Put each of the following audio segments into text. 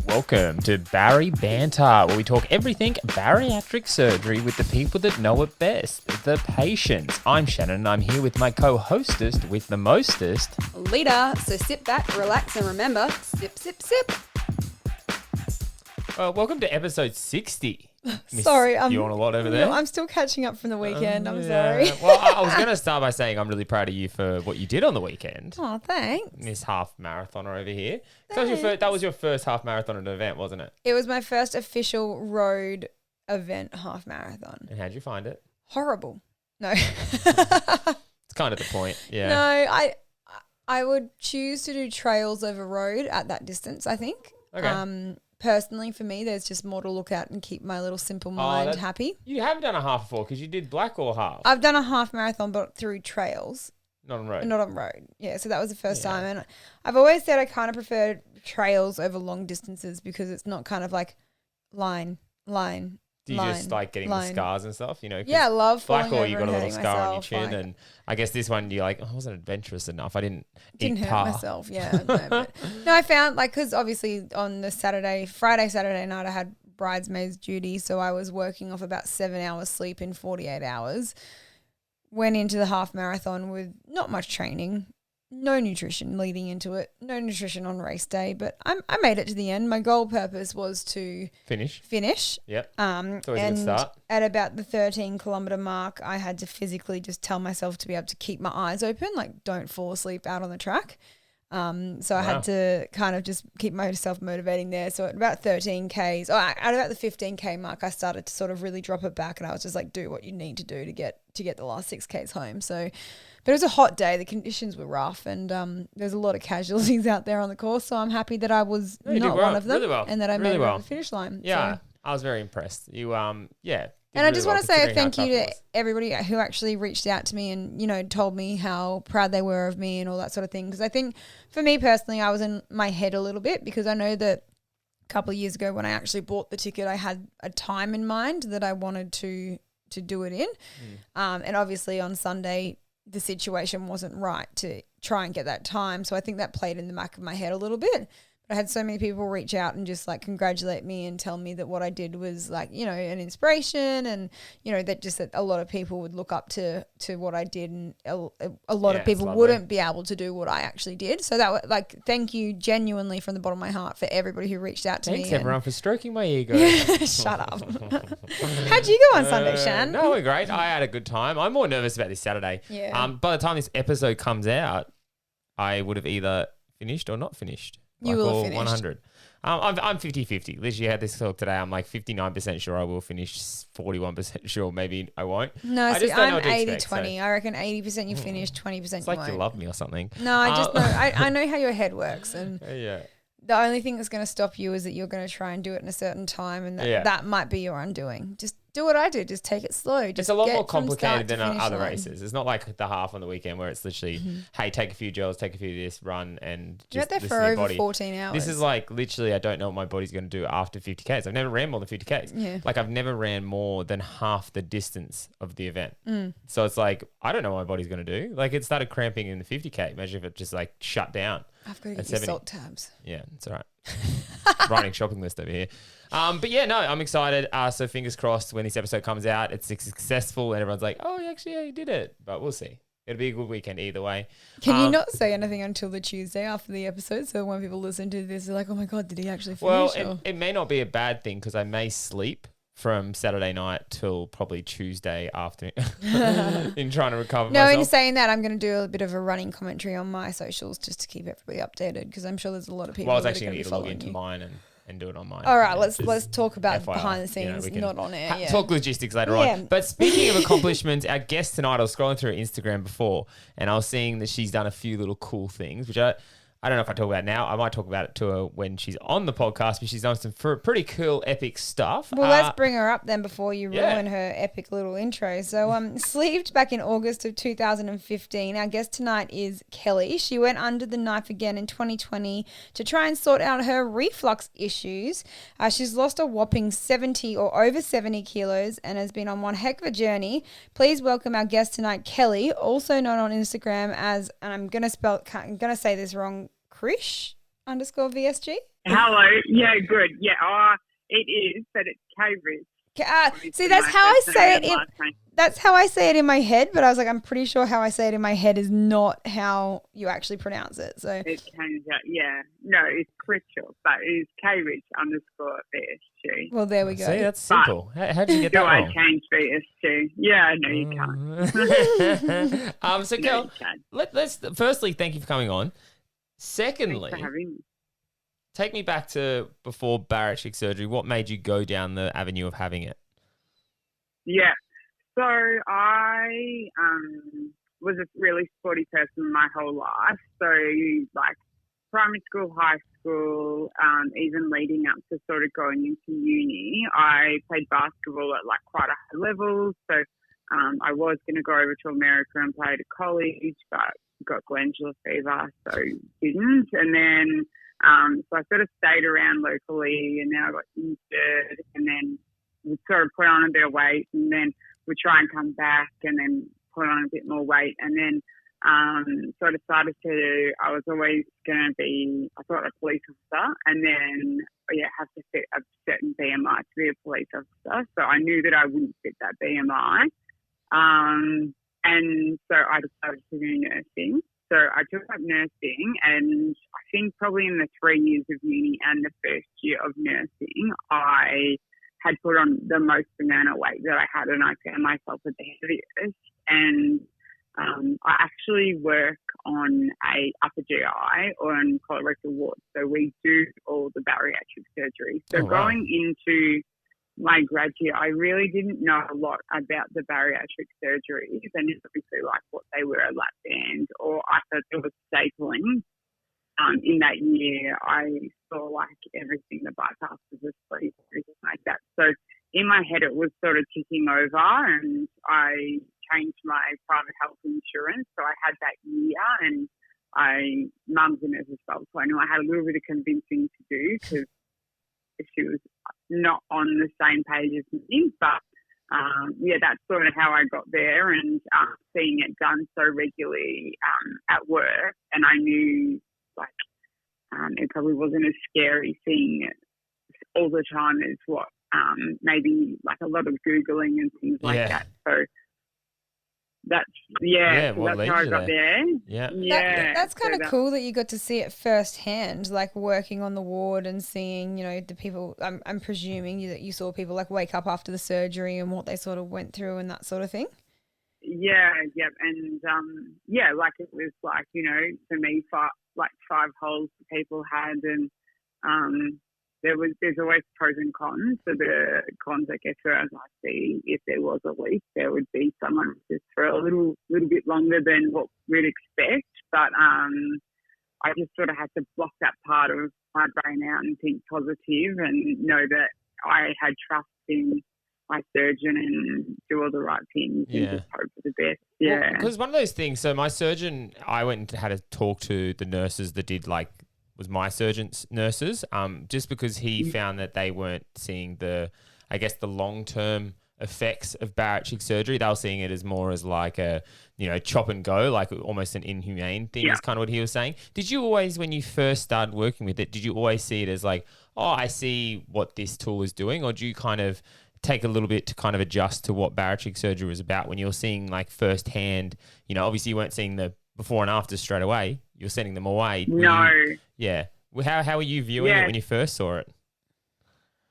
Welcome to BARI Banter, where we talk everything bariatric surgery with the people that know it best, the patients. I'm Shannon, and I'm here with my co-hostess with the mostest, Lita. So sit back, relax, and remember, sip, sip, sip. Welcome to episode 60. Sorry, you on a lot over there? I'm still catching up from the weekend. I'm Yeah. sorry. Well, I was going to start by saying I'm really proud of you for what you did on the weekend. Oh, thanks. This half marathoner over here. That was your first half marathon at an event, wasn't it? It was my first official road event half marathon. And how'd you find it? Horrible. No. It's kind of the point. Yeah. No, I would choose to do trails over road at that distance, I think. Okay. Personally, for me, there's just more to look at and keep my little simple mind happy. You have done a half before because you did black or half? I've done a half marathon, but through trails. Not on road. Not on road. Yeah, so that was the first time. And I've always said I kind of prefer trails over long distances because it's not kind of like line. Do you just like getting the scars and stuff? You know, yeah, I love falling black or over you got a little and scar on your myself, chin, and I guess this one you're like, I wasn't adventurous enough. I didn't hurt tar. myself. Yeah, no, I found because obviously on the Friday, Saturday night, I had bridesmaids duty, so I was working off about 7 hours sleep in 48 hours. Went into the half marathon with not much training. No nutrition leading into it. No nutrition on race day, but I made it to the end. My goal purpose was to finish. It's Yep. always a good start. At about the 13-kilometer mark, I had to physically just tell myself to be able to keep my eyes open, like don't fall asleep out on the track. So I had to kind of just keep myself motivating there. So at about 13 Ks, at about the 15K mark, I started to sort of really drop it back, and I was just like, do what you need to do to get the last 6 Ks home. So, but it was a hot day. The conditions were rough, and there's a lot of casualties out there on the course. So I'm happy that I was not one of them, and that I made it over the finish line. Yeah, so. I was very impressed. You, yeah. And I just want to say a thank you to everybody who actually reached out to me and, told me how proud they were of me and all that sort of thing. Because I think for me personally, I was in my head a little bit because I know that a couple of years ago when I actually bought the ticket, I had a time in mind that I wanted to do it in. And obviously on Sunday, the situation wasn't right to try and get that time. So I think that played in the back of my head a little bit. I had so many people reach out and just like congratulate me and tell me that what I did was like, an inspiration, and, that a lot of people would look up to what I did, and a lot of people wouldn't be able to do what I actually did. So that was like, thank you genuinely from the bottom of my heart for everybody who reached out to me. Thanks everyone for stroking my ego. Shut up. How'd you go on Sunday, Shan? No, we're great. I had a good time. I'm more nervous about this Saturday. Yeah. By the time this episode comes out, I would have either finished or not finished. You will have finished. 100. I'm 50-50. Literally had this talk today. I'm like 59% sure I will finish, 41% sure maybe I won't. No, I'm 80-20. I reckon 80% you finish, 20% you won't. It's like you love me or something. No, I just know. I know how your head works, and yeah. The only thing that's going to stop you is that you're going to try and do it in a certain time, and that might be your undoing. Just do what I do. Just take it slow. It's a lot more complicated than other races. It's not like the half on the weekend where it's literally, hey, take a few gels, take a few of this, run, and just you're there for over 14 hours. This is like literally, I don't know what my body's going to do after 50 Ks. I've never ran more than 50 Ks. Yeah. Like I've never ran more than half the distance of the event. So it's like, I don't know what my body's going to do. Like it started cramping in the 50K. Imagine if it just like shut down. I've got to get you salt tabs. Yeah, it's all right. Writing shopping list over here. But yeah, no, I'm excited. So fingers crossed when this episode comes out, it's successful and everyone's like, oh, you did it. But we'll see. It'll be a good weekend either way. Can you not say anything until the Tuesday after the episode? So when people listen to this, they're like, oh my God, did he actually finish? Well, it may not be a bad thing because I may sleep from Saturday night till probably Tuesday afternoon in trying to recover myself. No, in saying that, I'm going to do a bit of a running commentary on my socials just to keep everybody updated because I'm sure there's a lot of people. Well, I was actually going to log into mine and do it on mine. All right, let's talk about FYI, behind the scenes, we can not on air. Talk logistics later on. But speaking of accomplishments, our guest tonight, I was scrolling through her Instagram before and I was seeing that she's done a few little cool things, which I don't know if I talk about it now. I might talk about it to her when she's on the podcast, but she's done some pretty cool, epic stuff. Well, let's bring her up then before you ruin her epic little intro. So, sleeved back in August of 2015. Our guest tonight is Kelly. She went under the knife again in 2020 to try and sort out her reflux issues. She's lost a whopping 70 or over 70 kilos and has been on one heck of a journey. Please welcome our guest tonight, Kelly, also known on Instagram as, and I'm going to say this wrong, Krish _VSG. Hello. Yeah, good. Yeah, it is, but it's K-Rich. See, that's how I say it. That's how I say it in my head, but I was like, I'm pretty sure how I say it in my head is not how you actually pronounce it. So it changed out. Yeah, no, it's Critchell, but it's K-Rich _BSG. Well, there we go. See, that's simple. How did you get that wrong? I change BSG? Yeah, no, you can't. So, Kel, let's firstly thank you for coming on. Secondly, thanks for having me. Take me back to before bariatric surgery. What made you go down the avenue of having it? Yeah. So I was a really sporty person my whole life. So like primary school, high school, even leading up to sort of going into uni, I played basketball at like quite a high level. So I was going to go over to America and play at college, but got glandular fever, so didn't. And then so I sort of stayed around locally, and then I got injured, and then would sort of put on a bit of weight, and then would try and come back, and then put on a bit more weight, and then sort of decided to. I was always going to be, I thought, a police officer, and then have to fit a certain BMI to be a police officer. So I knew that I wouldn't fit that BMI, and so I decided to do nursing. So I took up nursing, and I think probably in the 3 years of uni and the first year of nursing, I had put on the most amount of weight that I had, and I found myself at the heaviest. And I actually work on a upper GI or on colorectal ward, so we do all the bariatric surgery. So going into my grad year, I really didn't know a lot about the bariatric surgeries, and obviously like what they were, a lap band, or I thought there was stapling. In that year, I saw like everything, the bypasses, the sleep, everything like that. So in my head, it was sort of ticking over, and I changed my private health insurance. So I had that year, and mum's a nurse as well, so I knew I had a little bit of convincing to do because she was not on the same page as me. But that's sort of how I got there, and seeing it done so regularly at work, and I knew it probably wasn't as scary seeing it all the time as what maybe like a lot of Googling and things like that. So that's how I got there. Yeah. That's kind of cool that you got to see it firsthand, like working on the ward and seeing, the people. I'm presuming that you saw people like wake up after the surgery and what they sort of went through and that sort of thing. Yeah, and like it was like, for me, 5 holes people had, and there's always pros and cons. So the cons, I guess, were, as I see, if there was a leak, there would be someone just for a little bit longer than what we'd expect. But I just sort of had to block that part of my brain out and think positive, and know that I had trust in my surgeon and do all the right things and just hope for the best. Yeah. Because one of those things, so my surgeon, I went and had a talk to the nurses that did was my surgeon's nurses, just because he found that they weren't seeing the long-term effects of bariatric surgery. They were seeing it as more as like a, chop and go, like almost an inhumane thing is kind of what he was saying. Did you always, when you first started working with it, did you always see it as like, oh, I see what this tool is doing? Or do you kind of take a little bit to kind of adjust to what bariatric surgery was about when you're seeing like firsthand, obviously you weren't seeing the before and after straight away, you're sending them away. No. How were you viewing it when you first saw it?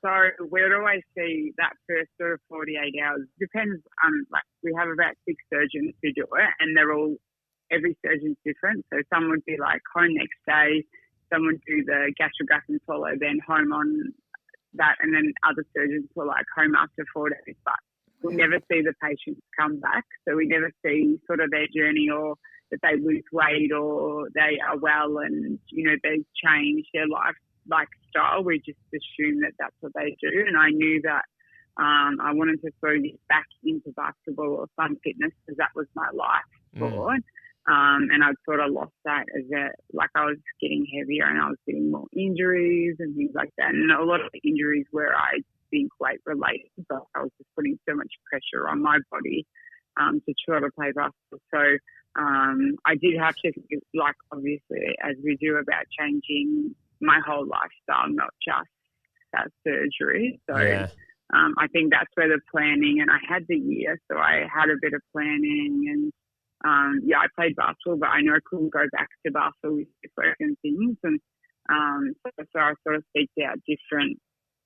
So we would always see that first sort of 48 hours. Depends we have about 6 surgeons who do it, and every surgeon's different. So some would be like home next day, some would do the gastrograph and swallow, then home on that, and then other surgeons were like home after 4 days, but we never see the patients come back. So we never see sort of their journey, or that they lose weight, or they are well and, they've changed their lifestyle. We just assume that that's what they do. And I knew that I wanted to sort of get back into basketball or some fitness, because that was my life sport. And I'd sort of lost that as I was getting heavier and I was getting more injuries and things like that. And a lot of the injuries were, I think, weight related, but I was just putting so much pressure on my body to try to play basketball. So I did have to, obviously, as we do, about changing my whole lifestyle, not just that surgery. So I think that's where the planning, and I had the year, so I had a bit of planning, and I played basketball, but I know I couldn't go back to basketball with work and things, and so I sort of seeked out different.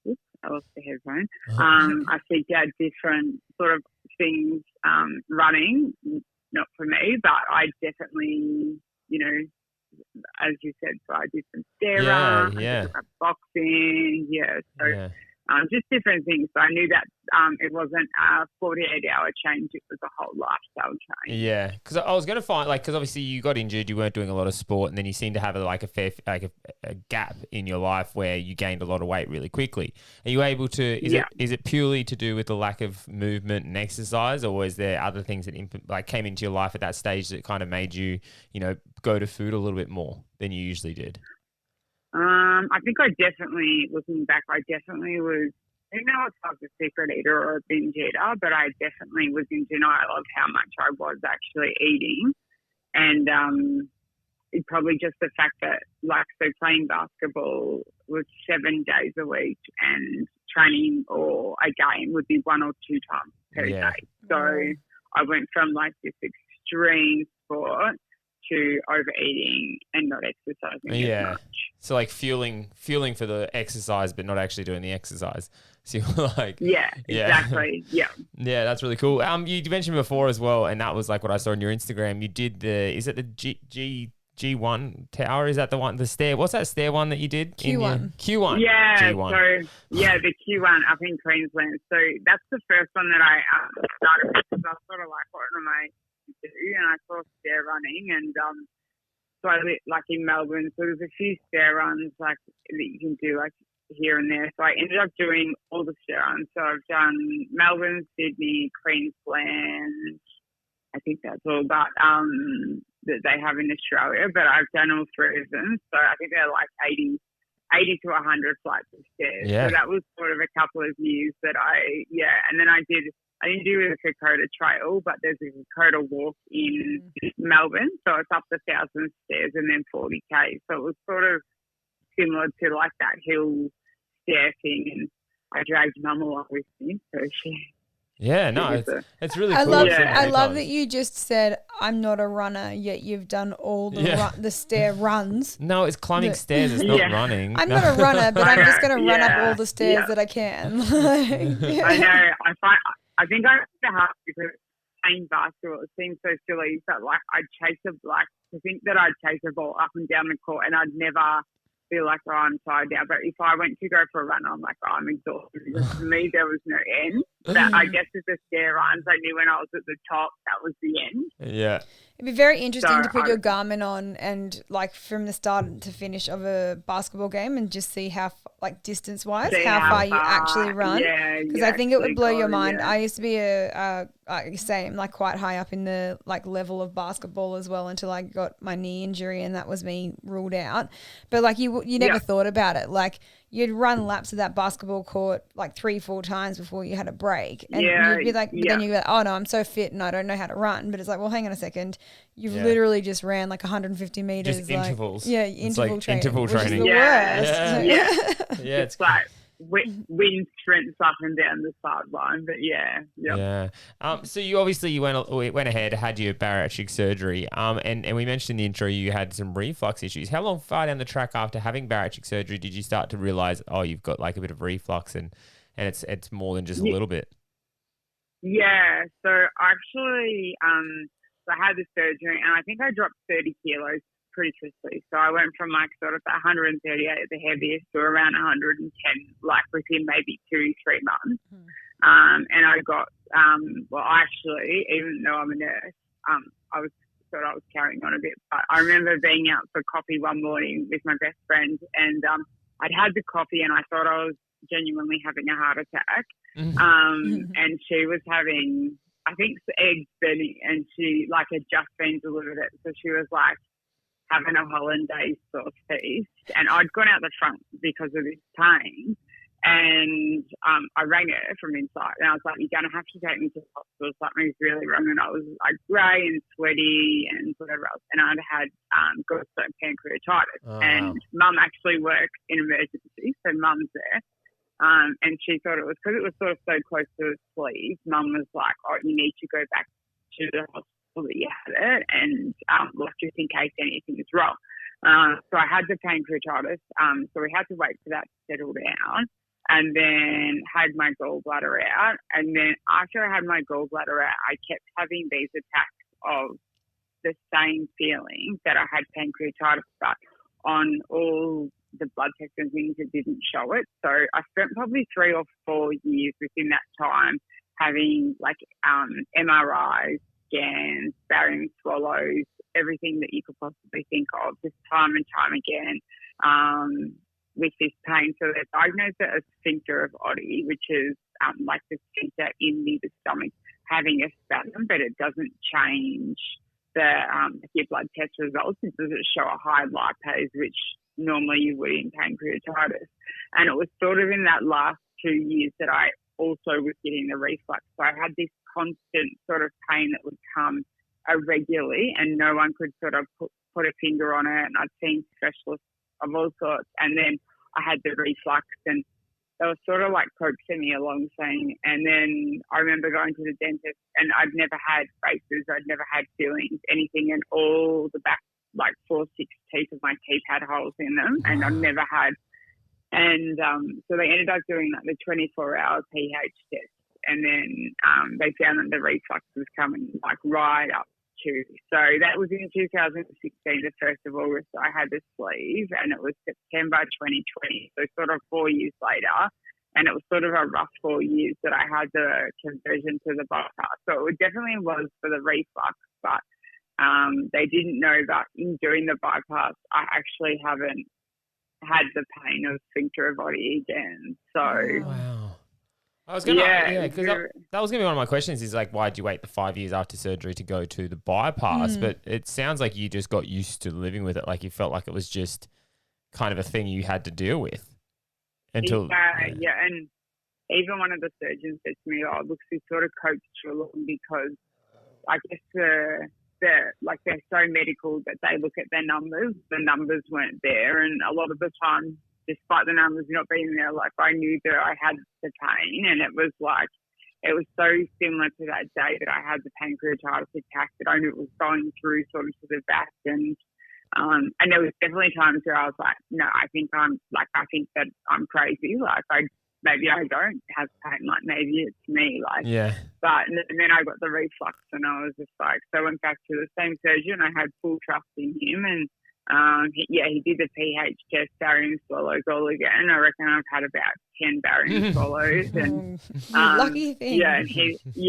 Oops, I lost the headphone. I seeked out different sort of things, running, not for me, but I definitely, as you said, so I did some stair runs, I took up boxing, just different things. So I knew that it wasn't a 48-hour change; it was a whole lifestyle change. Yeah, because I was going to find, because obviously you got injured, you weren't doing a lot of sport, and then you seem to have a gap in your life where you gained a lot of weight really quickly. Are you able to? Is it purely to do with the lack of movement and exercise, or is there other things that came into your life at that stage that kind of made you, go to food a little bit more than you usually did? I think looking back, I definitely was, I don't know if I was a secret eater or a binge eater, but I definitely was in denial of how much I was actually eating. And it probably just the fact that, playing basketball was 7 days a week, and training or a game would be 1 or 2 times per day. So I went from this extreme sport to overeating and not exercising as much. So fueling for the exercise, but not actually doing the exercise. So you're exactly. Yeah. Yeah, that's really cool. You mentioned before as well, and that was what I saw on your Instagram. You did is it the G1 tower? Is that the stair? What's that stair one that you did? Q1. Q1. Yeah. G1. So the Q1 up in Queensland. So that's the first one that I started with, because I was sort of what am I do? And I saw stair running, and so I lived in Melbourne, so there's a few stair runs that you can do here and there. So I ended up doing all the stair runs. So I've done Melbourne, Sydney, Queensland. I think that's all that they have in Australia, but I've done all 3 of them. So I think they're 80 to 100 flights of stairs. Yeah. So that was sort of a couple of years that and then I didn't do the Kokoda Trail, but there's a Kokoda walk in Melbourne. So it's up the 1,000 stairs and then 40K. So it was sort of similar to that hill stair thing. And I dragged Mum along with me. So it's really cool. I love that you just said, I'm not a runner, yet you've done all the stair runs. No, it's climbing stairs. It's not running. I'm not a runner, but I'm just going to run up all the stairs that I can. I know. I think I have because playing basketball, it seems so silly, but I'd chase to think that I'd chase a ball up and down the court, and I'd never feel I'm tired now. But if I went to go for a run, I'm I'm exhausted. Because for me, there was no end. But I guess with the stair runs, I knew when I was at the top, that was the end. Yeah. It'd be very interesting to put your Garmin on and from the start to finish of a basketball game and just see how distance wise, how far you actually run. Because I think it would blow your mind. Yeah. I used to be quite high up in the level of basketball as well until I got my knee injury, and that was me ruled out. But you never thought about it. You'd run laps of that basketball court 3-4 times before you had a break. And you'd be then you'd be like, oh no, I'm so fit and I don't know how to run. But it's well, hang on a second. You've literally just ran 150 meters. Just intervals. Interval training. Interval training. Which is the worst. Yeah, it's wind sprints up and down the sideline, but so you obviously went ahead, had your bariatric surgery, and we mentioned in the intro you had some reflux issues. How far down the track after having bariatric surgery did you start to realize, you've got a bit of reflux and it's more than just a little bit? Yeah, so actually, so I had the surgery, and I think I dropped 30 kilos pretty quickly. So I went from sort of 138 at the heaviest to around 110, within maybe 2-3 months. And I got, actually, even though I'm a nurse, I was carrying on a bit. But I remember being out for coffee one morning with my best friend, and I'd had the coffee, and I thought I was genuinely having a heart attack. And she was having, I think, eggs burning, and she had just been delivered it. So she was having a hollandaise sauce feast, and I'd gone out the front because of this pain, And I rang her from inside, and I was like, "You're going to have to take me to the hospital. Something's really wrong." And I was like grey and sweaty and whatever else. And I'd had gallstone pancreatitis. And Mum actually works in emergency, so Mum's there. And she thought it was because it was sort of so close to his sleeve. Mum was like, "Oh, you need to go back to the hospital that you had it, and like just in case anything is wrong." So I had the pancreatitis. So we had to wait for that to settle down. And then had my gallbladder out. And then after I had my gallbladder out, I kept having these attacks of the same feeling that I had pancreatitis, but on all the blood tests and things, it didn't show it. So I spent probably 3 or 4 years within that time having like MRIs, scans, barium swallows, everything that you could possibly think of, just time and time again. With this pain. So they diagnosed it as sphincter of Oddi, which is like the sphincter in the stomach having a spasm, but it doesn't change your blood test results. It doesn't show a high lipase, which normally you would in pancreatitis. And it was sort of in that last 2 years that I also was getting the reflux. So I had this constant sort of pain that would come irregularly, and no one could sort of put a finger on it. And I'd seen specialists of all sorts, and then I had the reflux, and they were sort of like coaxing me along saying, and then I remember going to the dentist, and I'd never had braces, I'd never had fillings, anything, and all the back, like 4, 6 teeth of my teeth had holes in them, and I've never had, and so they ended up doing like the 24-hour pH test, and then they found that the reflux was coming like right up. So that was in 2016, the 1st of August, I had the sleeve, and it was September 2020, so sort of 4 years later, and it was sort of a rough 4 years that I had the conversion to the bypass. So it definitely was for the reflux, but they didn't know that in doing the bypass, I actually haven't had the pain of sphincter of Oddi again. So wow. I was gonna, because that was gonna be one of my questions. Is like, why did you wait the 5 years after surgery to go to the bypass? But it sounds like you just got used to living with it. Like you felt like it was just kind of a thing you had to deal with until. Yeah, and even one of the surgeons said to me, "Oh, look, we sort of coached you along because I guess they're so medical that they look at their numbers. The numbers weren't there, and a lot of the time." Despite the numbers not being there, like I knew that I had the pain, and it was so similar to that day that I had the pancreatitis attack that I knew it was going through sort of to the back, and there was definitely times where I was like, no, I think that I'm crazy, like maybe I don't have pain, like maybe it's me, like But and then I got the reflux, and I was just like, so I went back to the same surgeon. I had full trust in him, and he did the pH test, barium swallows all again. I reckon I've had about 10 barium swallows. And lucky thing. Yeah, and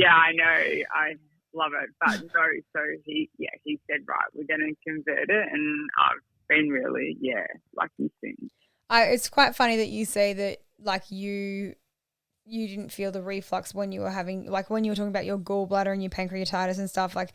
I know. I love it. But no, so he said, right, we're going to convert it. And I've been really, lucky since. It's quite funny that you say that, like, you didn't feel the reflux when you were having, like, when you were talking about your gallbladder and your pancreatitis and stuff, like,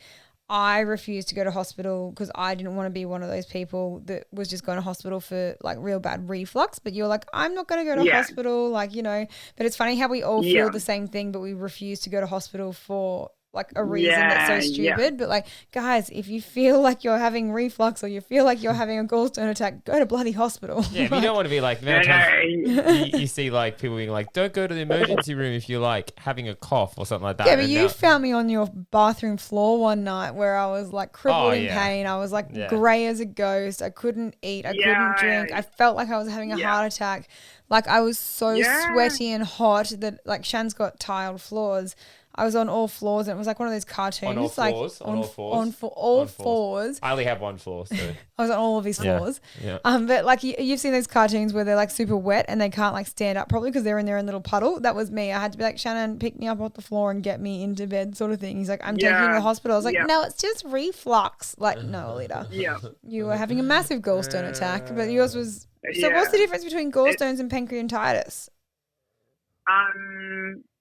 I refused to go to hospital because I didn't want to be one of those people that was just going to hospital for like real bad reflux. But you're like, I'm not going to go to hospital, like, you know. But it's funny how we all feel the same thing, but we refuse to go to hospital for like a reason that's so stupid. But like, guys, if you feel like you're having reflux or you feel like you're having a gallstone attack, go to bloody hospital. Yeah, but you don't want to be like, you see like people being like, don't go to the emergency room if you're like having a cough or something like that. Yeah, but you found me on your bathroom floor one night where I was like crippled in pain. I was like grey as a ghost. I couldn't eat. I couldn't drink. I felt like I was having a heart attack. Like I was so sweaty and hot that like Shan's got tiled floors. I was on all floors, and it was like one of those cartoons. On all floors? Like, on all fours. I only have one floor, so. I was on all of his floors. Yeah. But like you've seen those cartoons where they're like super wet and they can't like stand up properly because they're in their own little puddle. That was me. I had to be like, Shannon, pick me up off the floor and get me into bed sort of thing. He's like, I'm taking you to the hospital. I was like, no, it's just reflux. Like, no, Alita. You were having a massive gallstone attack, but yours was... So what's the difference between gallstones and pancreatitis?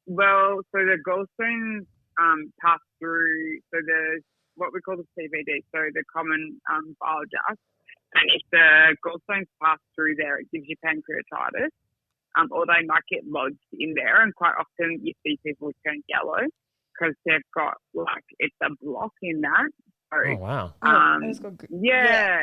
Well, so the gallstones pass through, so there's what we call the CVD, so the common bile duct, and if the gallstones pass through there, it gives you pancreatitis. or they might get lodged in there. And quite often you see people turn yellow because they've got like it's a block in that. So, Oh, wow. Yeah.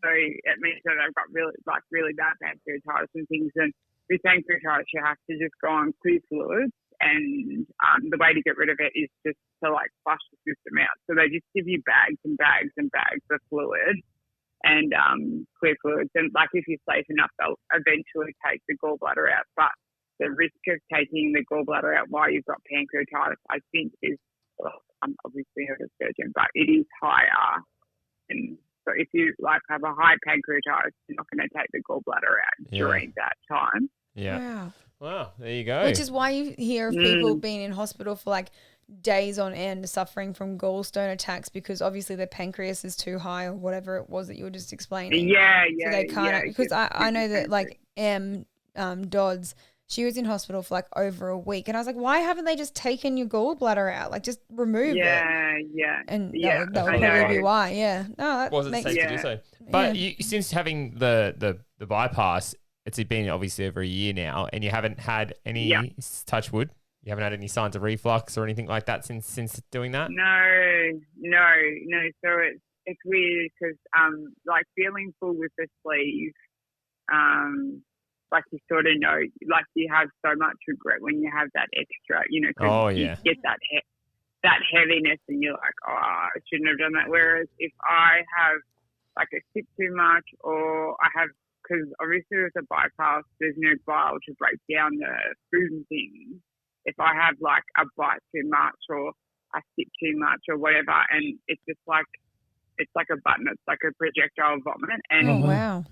So it means that they've got really bad pancreatitis and things. And with pancreatitis, you have to just go on clear fluids, and the way to get rid of it is just to like flush the system out. So they just give you bags and bags and bags of fluid and clear fluids. And like if you're safe enough, they'll eventually take the gallbladder out. But the risk of taking the gallbladder out while you've got pancreatitis, I think is, well, I'm obviously not a surgeon, but it is higher. And so if you like have a high pancreatitis, you're not going to take the gallbladder out during that time. Yeah. Wow. There you go. Which is why you hear of people being in hospital for like days on end suffering from gallstone attacks because obviously their pancreas is too high or whatever it was that you were just explaining. Yeah. So they can't, because I know that like Dodds, she was in hospital for like over a week. And I was like, why haven't they just taken your gallbladder out? Like just remove it. Yeah. And that would probably be why. Yeah. No, that wasn't safe to do so. But you, since having the bypass, it's been obviously over a year now, and you haven't had any touch wood. You haven't had any signs of reflux or anything like that since doing that. No. So it's weird because like feeling full with the sleeve, like you sort of know, like you have so much regret when you have that extra, you know. Cause you get that heaviness, and you're like, oh, I shouldn't have done that. Whereas if I have like a sip too much, or I have, because obviously with a bypass, there's no bile to break down the food and things. If I have like a bite too much or I sip too much or whatever, and it's just like, it's like a button, it's like a projectile vomit. And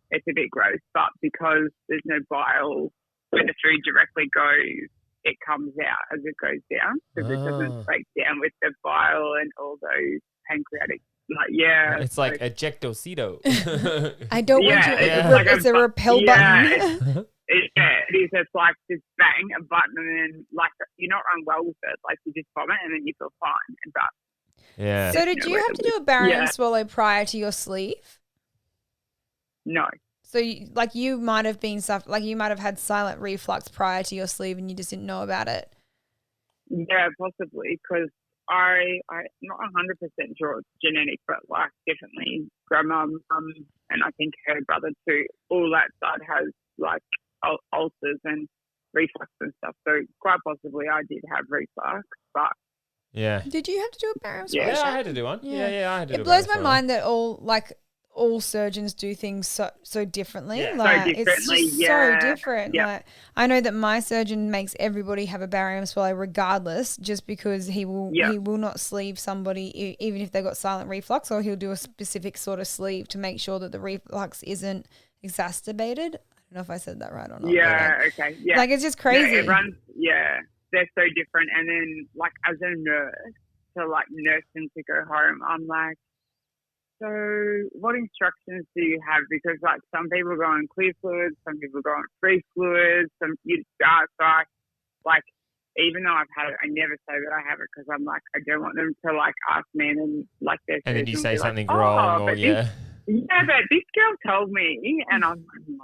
it's a bit gross, but because there's no bile where the food directly goes, it comes out as it goes down because it doesn't break down with the bile and all those pancreatic. It's like ejectocito. I don't want to. It's a repel button. It is. It's like just bang a button, and then like you're not unwell with it. Like you just vomit, and then you feel fine. But So did you have to do a barium swallow prior to your sleeve? No. So you might have been you might have had silent reflux prior to your sleeve, and you just didn't know about it. Yeah, possibly because I'm not 100% sure it's genetic, but like definitely grandma, mum, and I think her brother too. All that side has like ulcers and reflux and stuff. So quite possibly I did have reflux, but Did you have to do a barium swallow? Yeah, I had to do one. Yeah, I had to do it. It blows my mind that all surgeons do things so differently. Yeah. Like so differently, it's just so different. Yeah. Like I know that my surgeon makes everybody have a barium swallow regardless, just because he will not sleeve somebody even if they've got silent reflux, or he'll do a specific sort of sleeve to make sure that the reflux isn't exacerbated. I don't know if I said that right or not. Yeah, okay. Yeah. Like it's just crazy. They're so different. And then like as a nurse, to like nurse them to go home, I'm like, so what instructions do you have? Because like some people go on clear fluids, some people go on free fluids, some you start like even though I've had it, I never say that I have it because I'm like I don't want them to like ask me and then like their and then you say something like, wrong or but this girl told me, and I'm like, no.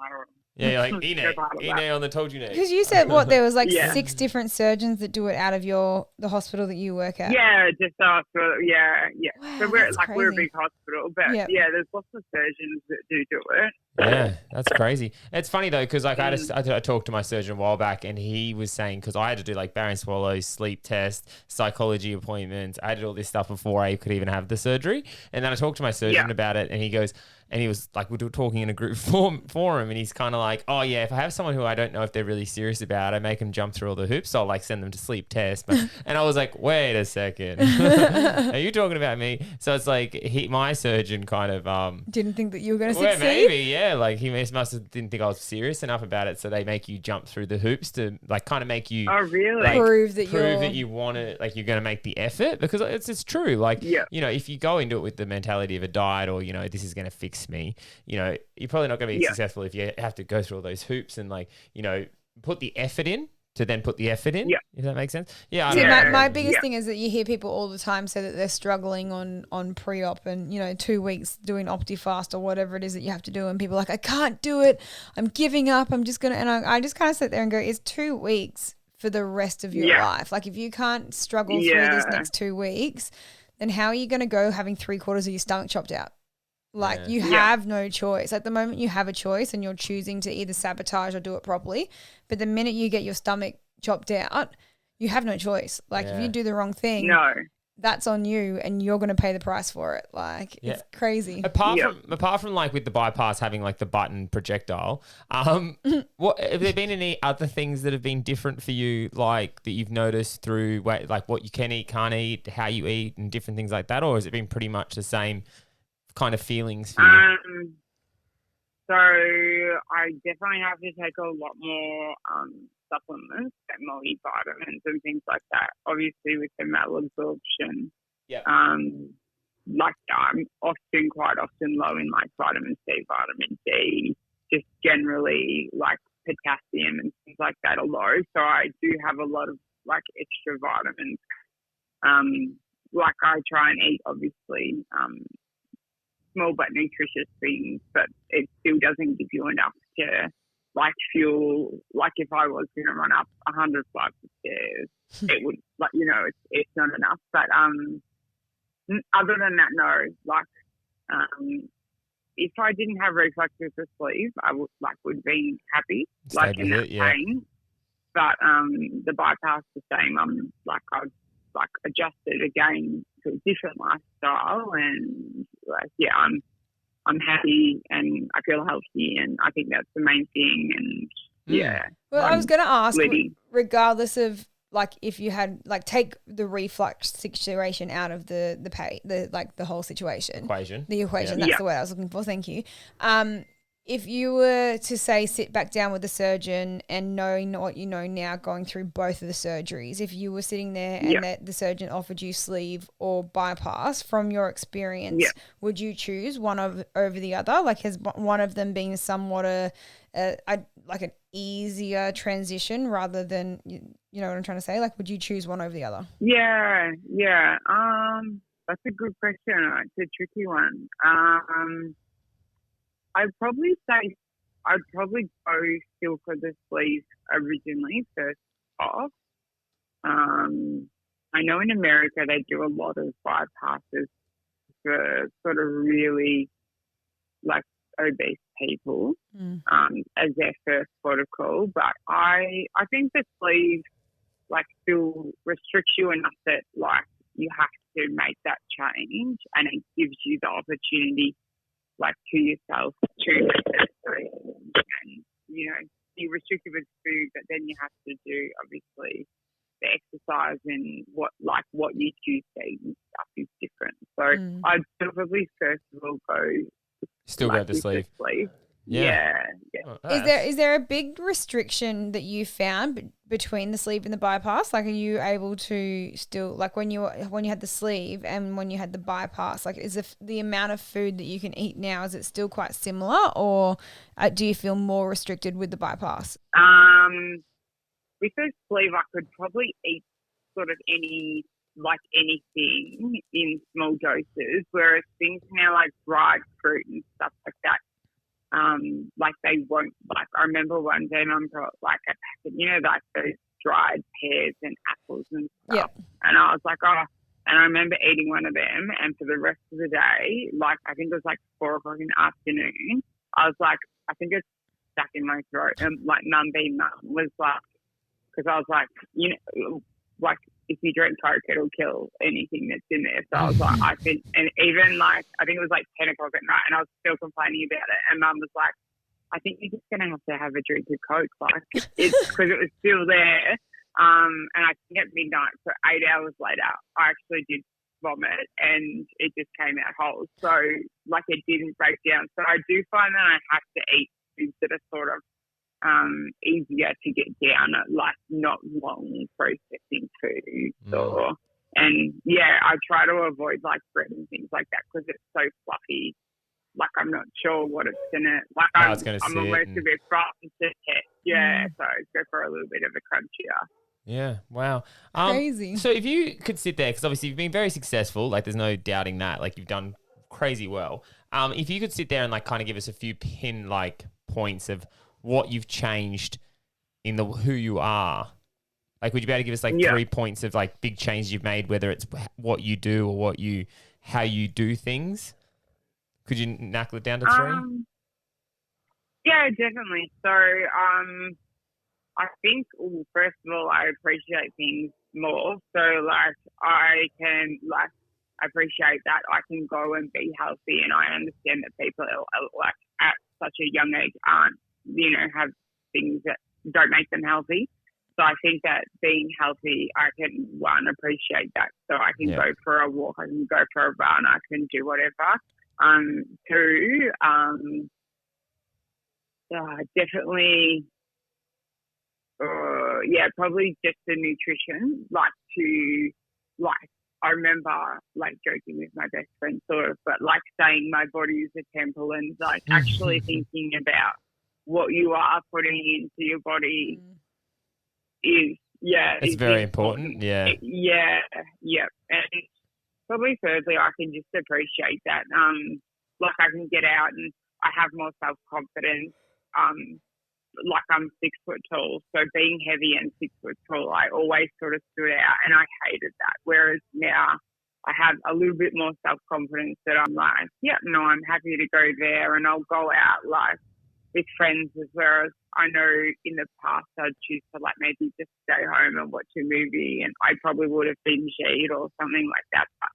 Yeah, you're like, E-nay on the told you nay. Because you said, there was like 6 different surgeons that do it out of the hospital that you work at. Yeah, just the hospital, yeah. Wow, so we're a big hospital, but there's lots of surgeons that do it. Yeah, that's crazy. It's funny though, because like I talked to my surgeon a while back, and he was saying, because I had to do like barium swallows, sleep test, psychology appointments. I did all this stuff before I could even have the surgery. And then I talked to my surgeon about it, and he goes, and he was like, we were talking in a group forum, and he's kind of like, oh yeah, if I have someone who I don't know if they're really serious about, I make them jump through all the hoops. So I'll like send them to sleep test. And I was like, wait a second, are you talking about me? So it's like my surgeon kind of didn't think that you were going to succeed. Maybe, yeah. Like he must have didn't think I was serious enough about it. So they make you jump through the hoops to like kind of make you like, prove that you want it, like you're going to make the effort, because it's true. Like you know, if you go into it with the mentality of a diet, or you know, this is going to fix me, you know, you're probably not going to be successful if you have to go through all those hoops and like, you know, put the effort in to then put the effort in, if that makes sense. Yeah. See, my biggest thing is that you hear people all the time say that they're struggling on pre-op and, 2 weeks doing OptiFast or whatever it is that you have to do. And people are like, I can't do it. I'm giving up. I'm just going to, and I just kind of sit there and go, it's 2 weeks for the rest of your life. Like if you can't struggle through these next 2 weeks, then how are you going to go having 3/4 of your stomach chopped out? Like you have no choice. At the moment you have a choice and you're choosing to either sabotage or do it properly. But the minute you get your stomach chopped out, you have no choice. Like if you do the wrong thing, that's on you and you're going to pay the price for it. Like it's crazy. Apart from like with the bypass having like the button projectile, what have there been any other things that have been different for you, like that you've noticed through like what you can eat, can't eat, how you eat and different things like that? Or has it been pretty much the same kind of feelings for you? So I definitely have to take a lot more supplements and multivitamins and things like that. Obviously with the malabsorption, I'm quite often low in like vitamin C, vitamin D, just generally like potassium and things like that are low. So I do have a lot of like extra vitamins. Like I try and eat obviously small but nutritious things, but it still doesn't give you enough to like fuel. Like if I was going to run up 100 flights of stairs, it would it's not enough. But other than that, no. Like if I didn't have reflux with the sleeve, I would be happy, like in that pain. But the bypass the same. I've adjusted again to a different lifestyle, and I'm happy and I feel healthy, and I think that's the main thing. And well, I was going to ask, regardless of like if you had like take the reflux situation out of the whole situation, the equation. That's the word I was looking for. Thank you. If you were to say sit back down with the surgeon and knowing what you know now, going through both of the surgeries, if you were sitting there and that the surgeon offered you sleeve or bypass, from your experience, would you choose one over the other? Like has one of them been somewhat like an easier transition rather than, you know what I'm trying to say? Like would you choose one over the other? Yeah. That's a good question. It's a tricky one. I'd probably go still for the sleeve originally first off. I know in America they do a lot of bypasses for sort of really like obese people as their first protocol, but I think the sleeve like still restricts you enough that like you have to make that change, and it gives you the opportunity like to yourself to make that change, and be restricted with food, but then you have to do obviously the exercise and what you choose to eat and stuff is different. So I'd probably first of all go the sleeve. Yeah. Oh, is there a big restriction that you found between the sleeve and the bypass? Like, are you able to still, like when you had the sleeve and when you had the bypass, like is the amount of food that you can eat now, is it still quite similar, or do you feel more restricted with the bypass? With the sleeve, I could probably eat sort of anything in small doses, whereas things now like dried fruit and stuff like that, like they won't, like I remember one day Mum brought like a packet, like those dried pears and apples and stuff. And I was like, and I remember eating one of them, and for the rest of the day, like I think it was like 4 o'clock in the afternoon, I was like, I think it's stuck in my throat. And like Mum was like, because I was like, like if you drink Coke, it'll kill anything that's in there. So I was like, and even like, I think it was like 10 o'clock at night, and I was still complaining about it. And Mum was like, I think you're just going to have a drink of Coke. Like, it's because it was still there. And I think at midnight, so 8 hours later, I actually did vomit, and it just came out whole. So like it didn't break down. So I do find that I have to eat foods that are sort of easier to get down, like not long processing foods I try to avoid like bread and things like that because it's so fluffy like I'm not sure what it's gonna like. How I'm it's gonna sit almost and- a bit frightened to test. Yeah, so go for a little bit of a crunchier. Yeah, wow. Crazy. So if you could sit there, because obviously you've been very successful, like there's no doubting that, like you've done crazy well. If you could sit there and like kind of give us a few pin like points of what you've changed in the who you are, like would you be able to give us like 3 points of like big changes you've made, whether it's what you do or how you do things? Could you knuckle it down to 3? Yeah, definitely. So, I think, first of all, I appreciate things more. So, like, I can, like, appreciate that I can go and be healthy, and I understand that people, like, at such a young age aren't, you know, have things that don't make them healthy. So I think that being healthy, I can, one, appreciate that. So I can go for a walk, I can go for a run, I can do whatever. Two, definitely, probably just the nutrition. I remember like joking with my best friend sort of, but like saying my body is a temple, and like actually thinking about what you are putting into your body is it's very important. Yeah. And probably thirdly, I can just appreciate that. Like I can get out and I have more self-confidence. Like I'm 6 foot tall, so being heavy and 6 foot tall, I always sort of stood out, and I hated that. Whereas now I have a little bit more self-confidence that I'm like, I'm happy to go there, and I'll go out like with friends, as well. As I know in the past I'd choose to like maybe just stay home and watch a movie, and I probably would have binge eat or something like that. But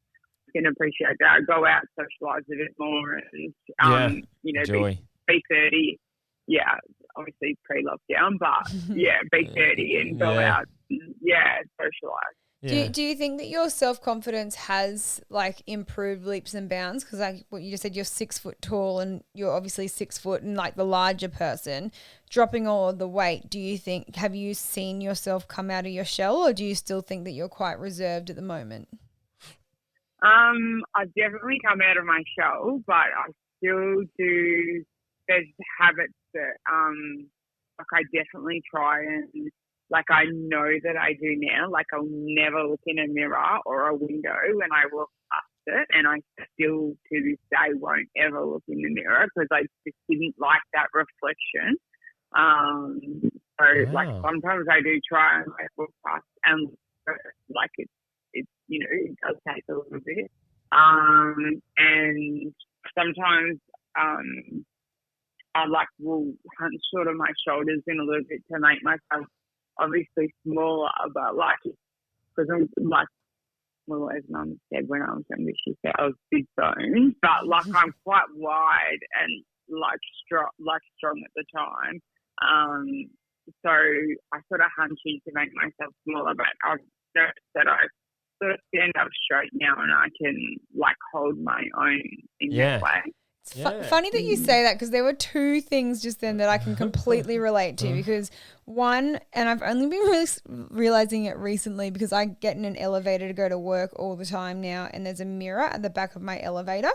I can appreciate that. I go out, socialise a bit more, and be 30. Yeah, obviously pre-lockdown, but be 30 and go out and socialise. Yeah. Do you think that your self-confidence has like improved leaps and bounds? Because like what you just said, you're 6 foot tall and you're obviously 6 foot and like the larger person, dropping all of the weight. Have you seen yourself come out of your shell, or do you still think that you're quite reserved at the moment? I've definitely come out of my shell, but I still do. There's habits that like I definitely try and like I know that I do now. Like I'll never look in a mirror or a window when I walk past it, and I still to this day won't ever look in the mirror because I just didn't like that reflection. Like sometimes I do try and like walk past and like it's it does take a little bit. And sometimes I will hunch sort of my shoulders in a little bit to make myself obviously smaller, but like because I'm like, well, as Mum said when I was younger, she said I was big boned, but like I'm quite wide and like strong at the time. So I sort of hunch in to make myself smaller, but I've noticed that I sort of stand up straight now and I can like hold my own in that way. It's funny that you say that, because there were 2 things just then that I can completely relate to. Because one, and I've only been really realizing it recently, because I get in an elevator to go to work all the time now, and there's a mirror at the back of my elevator,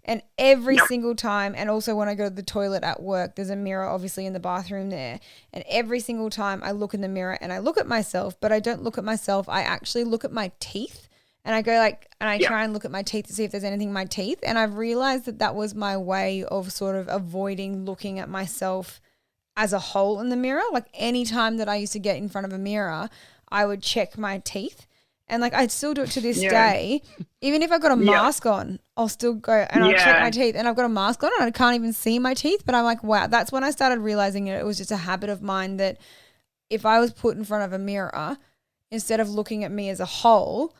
and every single time, and also when I go to the toilet at work, there's a mirror obviously in the bathroom there, and every single time I look in the mirror and I look at myself, but I don't look at myself, I actually look at my teeth. And I go try and look at my teeth to see if there's anything in my teeth. And I've realized that was my way of sort of avoiding looking at myself as a whole in the mirror. Like any time that I used to get in front of a mirror, I would check my teeth. And like I'd still do it to this day. Even if I've got a mask on, I'll still go and I'll check my teeth. And I've got a mask on and I can't even see my teeth. But I'm like, wow, that's when I started realizing it was just a habit of mine that if I was put in front of a mirror, instead of looking at me as a whole,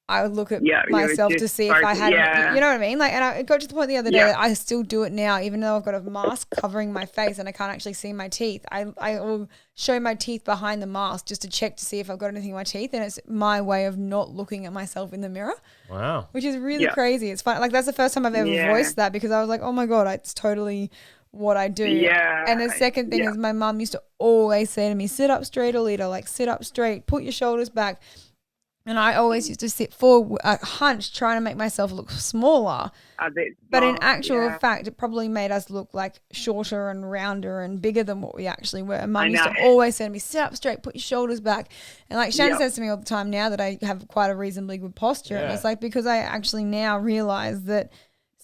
I would look at myself to see if I had, you know what I mean? Like, and I got to the point the other day that I still do it now, even though I've got a mask covering my face and I can't actually see my teeth. I will show my teeth behind the mask just to check to see if I've got anything in my teeth. And it's my way of not looking at myself in the mirror. Wow. Which is really crazy. It's fun. Like, that's the first time I've ever voiced that, because I was like, oh my God, it's totally what I do. Yeah. And the second thing is my mum used to always say to me, sit up straight, Alita, like sit up straight, put your shoulders back. And I always used to sit forward, hunched, trying to make myself look smaller. But in actual fact, it probably made us look like shorter and rounder and bigger than what we actually were. Mum used to always say to me, sit up straight, put your shoulders back. And like Shannon says to me all the time now that I have quite a reasonably good posture. And it's like because I actually now realise that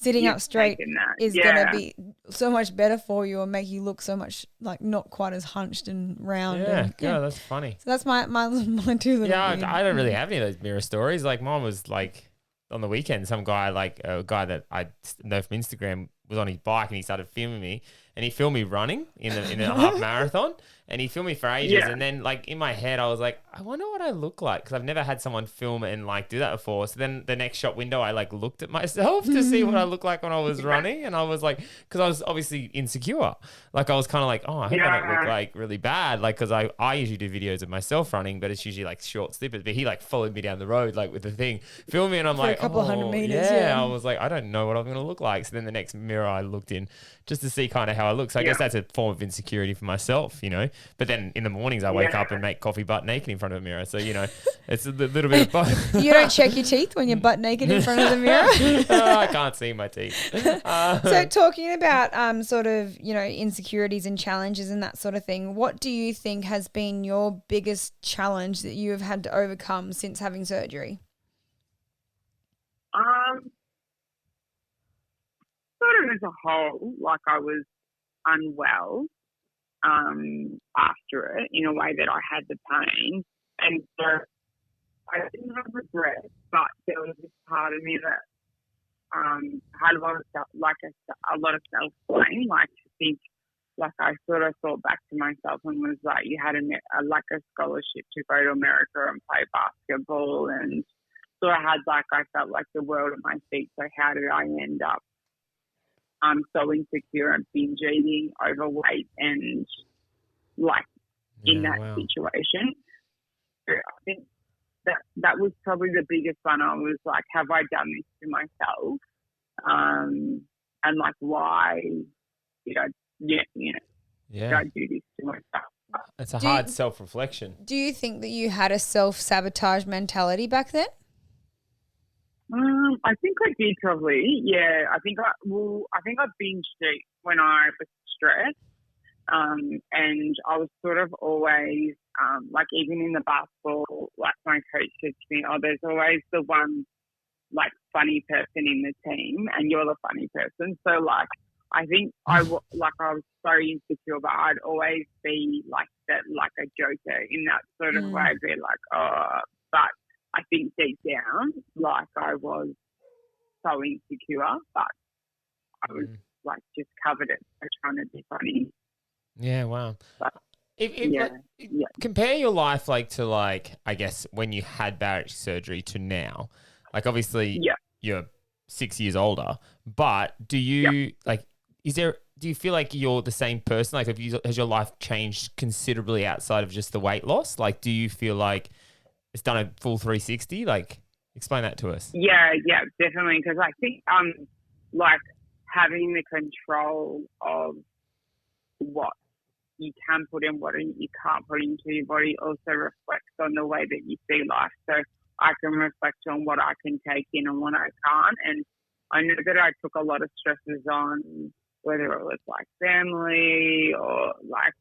sitting up straight is going to be so much better for you and make you look so much like not quite as hunched and round. Yeah, that's funny. So that's my two little I don't really have any of those mirror stories. Like mine was like on the weekend, some guy, like a guy that I know from Instagram was on his bike and he started filming me and he filmed me running in a half marathon and he filmed me for ages. And then like in my head, I was like, I wonder what I look like because I've never had someone film and like do that before. So then the next shot window, I like looked at myself to see what I look like when I was running. And I was like, because I was obviously insecure. Like I was kind of like, oh, I hope I don't look like really bad. Like, because I usually do videos of myself running, but it's usually like short snippets. But he like followed me down the road, like with the thing, filmed me. And I'm for like, a couple of 100 meters. I was like, I don't know what I'm going to look like. So then the next mirror I looked in just to see kind of how I look. So I guess that's a form of insecurity for myself, you know. But then in the mornings I wake up and make coffee butt naked in front of a mirror. So, you know, it's a little bit of both. You don't check your teeth when you're butt naked in front of the mirror? I can't see my teeth. So talking about sort of, you know, insecurities and challenges and that sort of thing, what do you think has been your biggest challenge that you have had to overcome since having surgery? Sort of as a whole, like I was unwell after it in a way that I had the pain. And so I didn't have regret, but there was this part of me that had a lot of self-blame, like to think, like I sort of thought back to myself and was like, you had a scholarship to go to America and play basketball, and so I felt like the world at my feet. So how did I end up so insecure and binge eating, overweight, and like in that situation? I think that was probably the biggest one. I was like, have I done this to myself? And like, why did I, did I do this to myself? It's a hard self-reflection. Do you think that you had a self-sabotage mentality back then? I think I did probably. Yeah, I think I binged it when I was stressed. And I was sort of always, like even in the basketball, like my coach said to me, there's always the one like funny person in the team and you're the funny person. So like, I think I was so insecure, but I'd always be like that, like a joker in that sort of way, be like, but I think deep down, like I was so insecure, but I was like just covered it by trying to be funny. Yeah, wow. But, compare your life like to like, I guess when you had bariatric surgery to now. Like obviously you're 6 years older, but do you do you feel like you're the same person? Like has your life changed considerably outside of just the weight loss? Like do you feel like it's done a full 360? Like explain that to us. Yeah, definitely. Because I think like having the control of what you can put in, what you can't put into your body also reflects on the way that you see life. So I can reflect on what I can take in and what I can't. And I know that I took a lot of stresses on, whether it was like family or like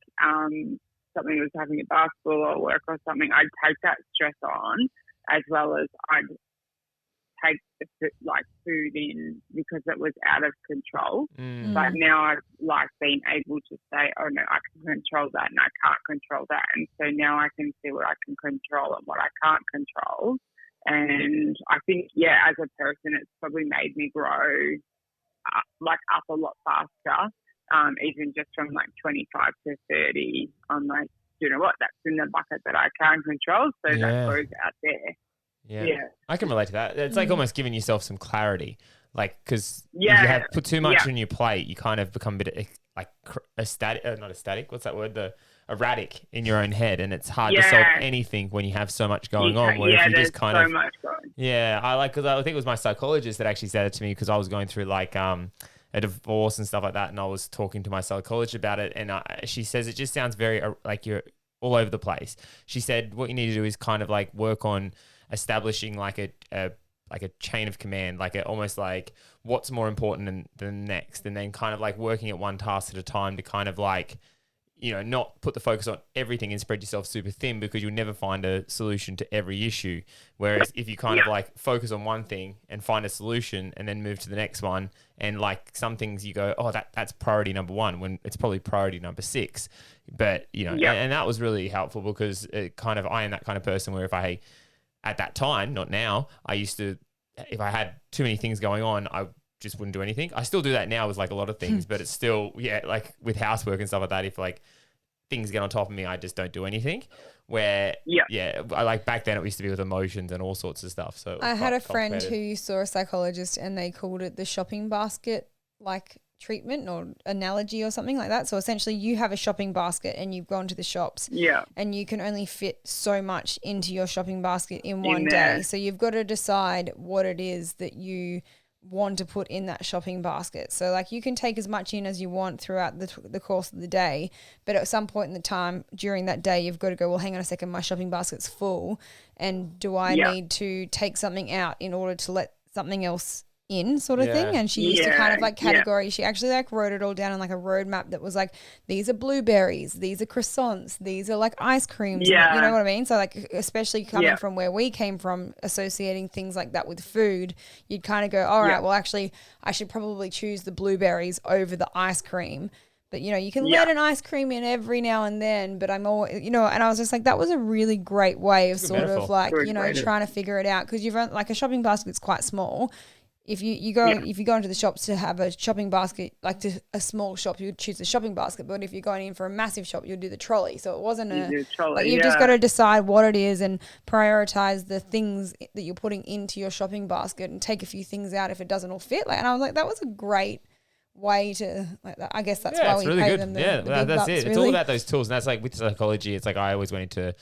something was happening at basketball or work or something. I'd take that stress on, as well as I'd take like food in because it was out of control. But now I've like been able to say, oh no, I can control that and I can't control that. And so now I can see what I can control and what I can't control. And I think, as a person, it's probably made me grow up a lot faster. Even just from like 25 to 30, I'm like, you know what, that's in the bucket that I can control. So that goes out there. Yeah. I can relate to that. It's like almost giving yourself some clarity. Like, because if you have put too much on your plate, you kind of become a bit like not estatic. What's that word? Erratic in your own head. And it's hard to solve anything when you have so much going on. Where if you just kind of, much going. because I think it was my psychologist that actually said it to me because I was going through like, a divorce and stuff like that, and I was talking to my psychologist about it, and she says it just sounds very like you're all over the place. She said what you need to do is kind of like work on establishing like a chain of command, like almost like what's more important than next, and then kind of like working at one task at a time to kind of like, you know, not put the focus on everything and spread yourself super thin, because you'll never find a solution to every issue. Whereas if you kind of like focus on one thing and find a solution and then move to the next one, and like some things you go, oh, that's priority number 1, when it's probably priority number 6. But, you know, and that was really helpful, because it kind of, I am that kind of person where if I, at that time, not now, I used to, if I had too many things going on, I just wouldn't do anything. I still do that now with like a lot of things, but it's still, like with housework and stuff like that, if like things get on top of me, I just don't do anything. Where, I like back then it used to be with emotions and all sorts of stuff. So I had a friend who saw a psychologist and they called it the shopping basket like treatment or analogy or something like that. So essentially you have a shopping basket and you've gone to the shops and you can only fit so much into your shopping basket in one day. So you've got to decide what it is that you want to put in that shopping basket. So like you can take as much in as you want throughout the course of the day, but at some point in the time during that day you've got to go, well, hang on a second, my shopping basket's full, and do I need to take something out in order to let something else in, sort of thing. And she used to kind of like category, she actually like wrote it all down on like a roadmap that was like, these are blueberries, these are croissants, these are like ice creams, you know what I mean? So like, especially coming from where we came from, associating things like that with food, you'd kind of go, all right, well actually I should probably choose the blueberries over the ice cream. But, you know, you can let an ice cream in every now and then, but I'm all, you know, and I was just like, that was a really great way of sort of like, you know, trying to figure it out, because you've like a shopping basket is quite small. If you go into the shops to have a shopping basket, like to a small shop, you'd choose the shopping basket. But if you're going in for a massive shop, you'll do the trolley. So it wasn't you've just got to decide what it is and prioritize the things that you're putting into your shopping basket and take a few things out if it doesn't all fit. Like, and I was like, that was a great way to, like, I guess that's why we really pay good. them the that's big bucks, it. It's really. all about those tools, and that's like with psychology. It's like I always went into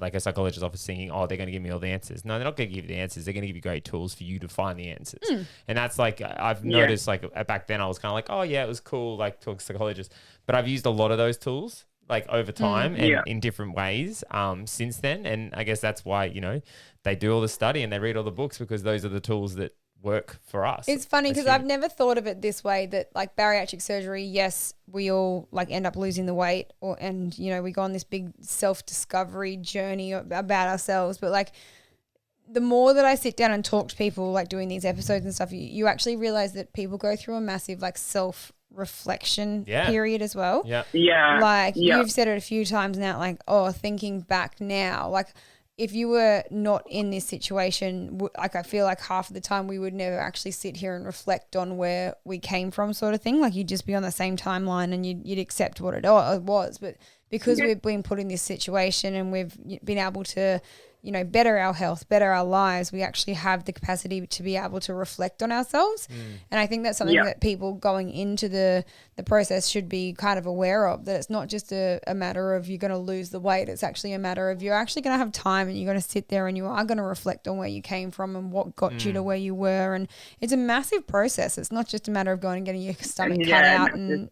like a psychologist's office thinking, oh, they're going to give me all the answers. No, they're not going to give you the answers. They're going to give you great tools for you to find the answers. And that's like I've noticed like back then I was kind of like, oh yeah, it was cool like talking to psychologists, but I've used a lot of those tools like over time and in different ways since then. And I guess that's why, you know, they do all the study and they read all the books, because those are the tools that work for us. It's funny because I've never thought of it this way, that like bariatric surgery, yes, we all like end up losing the weight, and you know, we go on this big self-discovery journey about ourselves, but like the more that I sit down and talk to people like doing these episodes and stuff, you actually realize that people go through a massive like self-reflection period as well. Like you've said it a few times now, like, oh, thinking back now, like if you were not in this situation, like I feel like half of the time we would never actually sit here and reflect on where we came from, sort of thing. Like you'd just be on the same timeline and you'd accept what it was. But because we've been put in this situation and we've been able to, you know, better our health, better our lives, we actually have the capacity to be able to reflect on ourselves. And I think that's something that people going into the process should be kind of aware of, that it's not just a matter of you're going to lose the weight. It's actually a matter of you're actually going to have time and you're going to sit there and you are going to reflect on where you came from and what got you to where you were. And it's a massive process. It's not just a matter of going and getting your stomach cut out and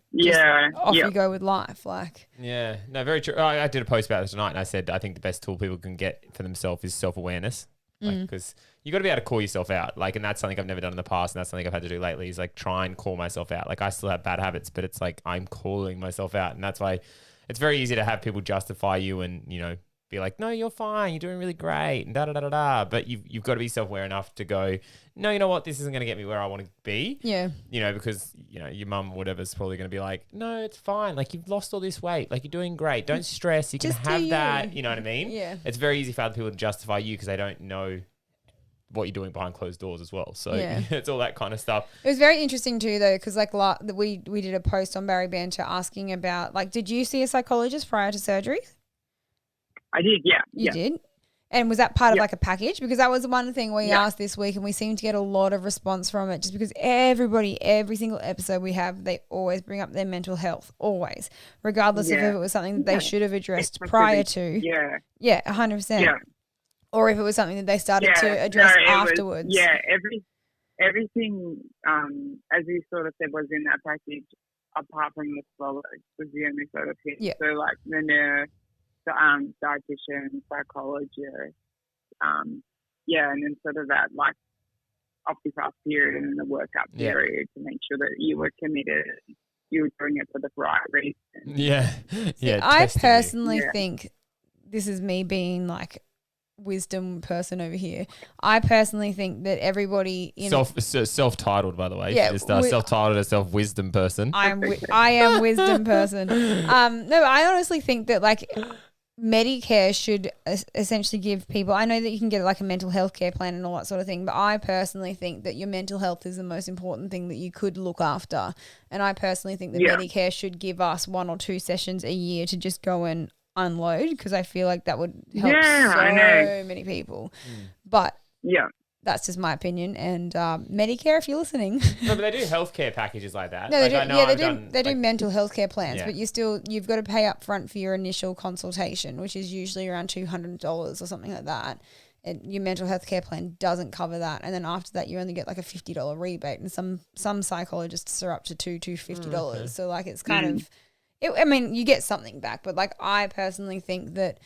off you go with life. Like, no, very true. I did a post about this tonight and I said I think the best tool people can get for themselves is self-awareness. Like, because you got to be able to call yourself out. Like, and that's something I've never done in the past, and that's something I've had to do lately, is like try and call myself out. Like, I still have bad habits, but it's like I'm calling myself out, and that's why it's very easy to have people justify you and, you know, be like, no, you're fine, you're doing really great, and da-da-da-da-da. But you've got to be self-aware enough to go, no, you know what, this isn't going to get me where I want to be. You know, because, you know, your mum or whatever is probably going to be like, no, it's fine. Like, you've lost all this weight. Like, you're doing great. Don't stress. You can have that. You know what I mean? It's very easy for other people to justify you because they don't know what you're doing behind closed doors as well. So it's all that kind of stuff. It was very interesting too, though, because like we did a post on BARI Banter asking about, like, did you see a psychologist prior to surgery? I did, yeah. You did? And was that part of like a package? Because that was one thing we asked this week and we seem to get a lot of response from it, just because every single episode we have, they always bring up their mental health, always, regardless of if it was something that they should have addressed prior to. 100%. Or if it was something that they started to address afterwards. Everything, as you sort of said, was in that package, apart from the swallows, was the only sort of thing. So like the nurse, the dietitian, psychologist, and then sort of that like off-the-pass period and the workup period to make sure that you were committed, you were doing it for the right reason. Yeah. Yeah. I personally think, this is me being like wisdom person over here. I personally think that everybody in self-titled, by the way. Yeah, just self-titled a self-wisdom person. I am wisdom person. No, I honestly think that like Medicare should essentially give people, I know that you can get like a mental health care plan and all that sort of thing, but I personally think that your mental health is the most important thing that you could look after. And I personally think that Medicare should give us 1 or 2 sessions a year to just go and unload, because I feel like that would help so many people. But that's just my opinion. And Medicare, if you're listening. No, but they do healthcare packages like that. No, like, they do mental health care plans, but you've got to pay up front for your initial consultation, which is usually around $200 or something like that. And your mental health care plan doesn't cover that. And then after that, you only get like a $50 rebate. And some psychologists are up to $250. Okay. So like it's kind of, I mean, you get something back. But like I personally think that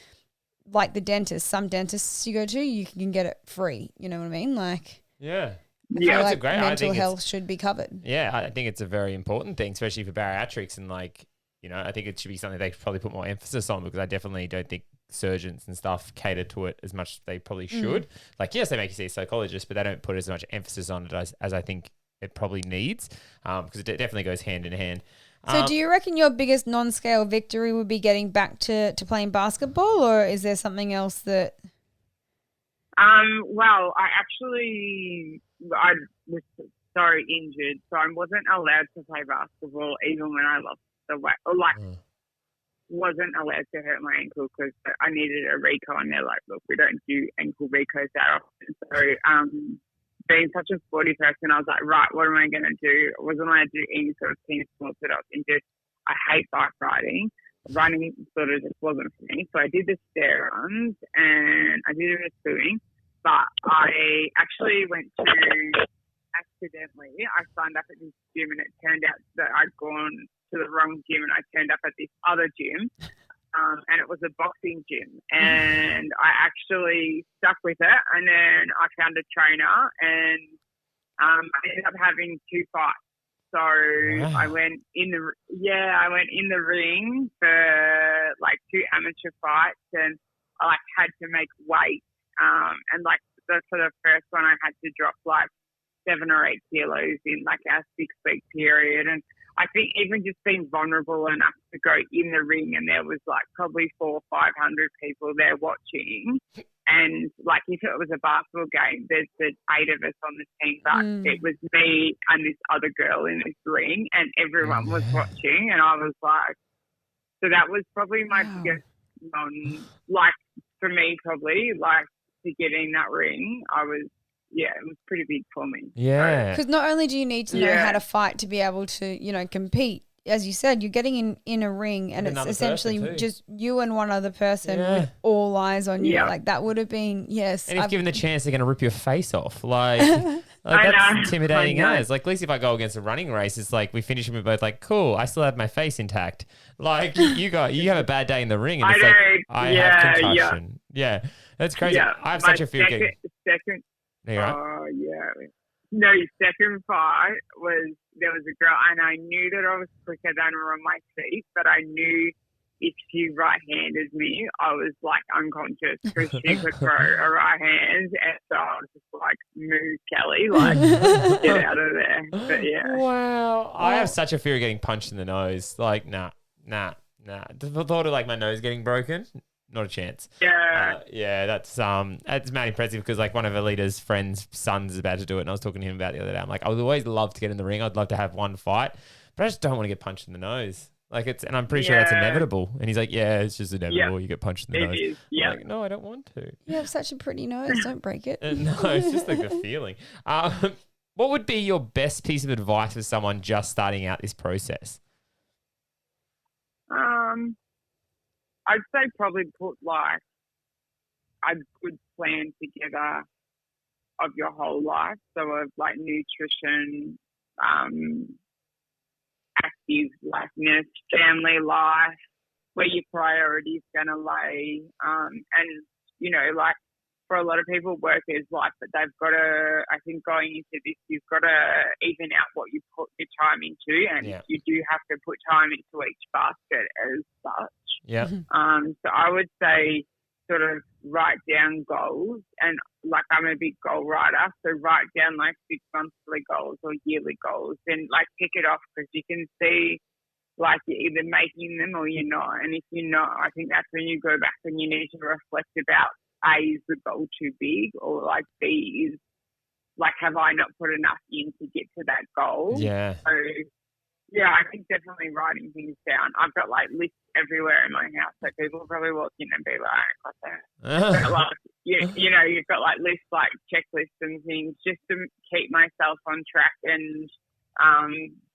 like the dentist, some dentists you go to, you can get it free. You know what I mean? Like, yeah, it's like great. Mental health should be covered. Yeah, I think it's a very important thing, especially for bariatrics, and like, you know, I think it should be something they should probably put more emphasis on, because I definitely don't think surgeons and stuff cater to it as much as they probably should. Like, yes, they make you see a psychologist, but they don't put as much emphasis on it as I think it probably needs, because it definitely goes hand in hand. So do you reckon your biggest non-scale victory would be getting back to playing basketball, or is there something else that... Well, I was so injured, so I wasn't allowed to play basketball even when I lost the weight, or like wasn't allowed to hurt my ankle because I needed a reco, and they're like, look, we don't do ankle recos that often. So being such a sporty person, I was like, right, what am I going to do? I wasn't allowed to do any sort of team sports that I was into. I hate bike riding. Running sort of just wasn't for me. So I did the stair runs and I did a bit of swimming. But I actually accidentally, I signed up at this gym, and it turned out that I'd gone to the wrong gym, and I turned up at this other gym. And it was a boxing gym, and I actually stuck with it, and then I found a trainer, and I ended up having 2 fights. So I went in the ring for like 2 amateur fights, and I like had to make weight, and like for the first one I had to drop like 7 or 8 kilos in like a 6-week period. And I think even just being vulnerable enough to go in the ring, and there was like probably 400 or 500 people there watching, and like if it was a basketball game, there's 8 of us on the team, but it was me and this other girl in this ring, and everyone was watching, and I was like, so that was probably my biggest like for me probably, like to get in that ring, it was pretty big for me. Yeah. Because not only do you need to know how to fight to be able to, you know, compete, as you said, you're getting in a ring, and it's essentially just you and one other person with all eyes on you. Like that would have been, yes. And if given the chance, they're going to rip your face off. Like that's intimidating as. Like at least if I go against a running race, it's like we finish and we're both like, cool, I still have my face intact. Like you have a bad day in the ring, and it's like I have concussion. Yeah. That's crazy. Yeah. I have such a fear. No, second fight was, there was a girl, and I knew that I was quicker than her on my feet, but I knew if she right-handed me, I was like unconscious because she could throw a right hand, and so I was just like, move, Kelly, like get out of there. But yeah. Wow. I have such a fear of getting punched in the nose. Like, nah. The thought of like my nose getting broken, not a chance. Yeah. That's mad impressive, because like one of Alita's friends' sons is about to do it, and I was talking to him about it the other day. I'm like, I would always love to get in the ring. I'd love to have one fight, but I just don't want to get punched in the nose. Like and I'm pretty sure that's inevitable. And he's like, yeah, it's just inevitable. You get punched in the nose. Is. Yeah. I'm like, no, I don't want to. You have such a pretty nose. Don't break it. No, it's just like the feeling. What would be your best piece of advice for someone just starting out this process? I'd say probably put like a good plan together of your whole life. So of like nutrition, active likeness, family life, where your priorities going to lay. And, you know, like for a lot of people, work is life, but they've got to, I think going into this, you've got to even out what you put your time into, and you do have to put time into each basket as such. Yeah. So I would say sort of write down goals, and like I'm a big goal writer, so write down like 6 monthly goals or yearly goals, and like tick it off, because you can see like you're either making them or you're not. And if you're not, I think that's when you go back and you need to reflect about A, is the goal too big, or like B is like, have I not put enough in to get to that goal? Yeah. So yeah, I think definitely writing things down. I've got like lists everywhere in my house, so people will probably walk in and be like, "What's that?" But, like, you know, you've got like lists, like checklists and things, just to keep myself on track and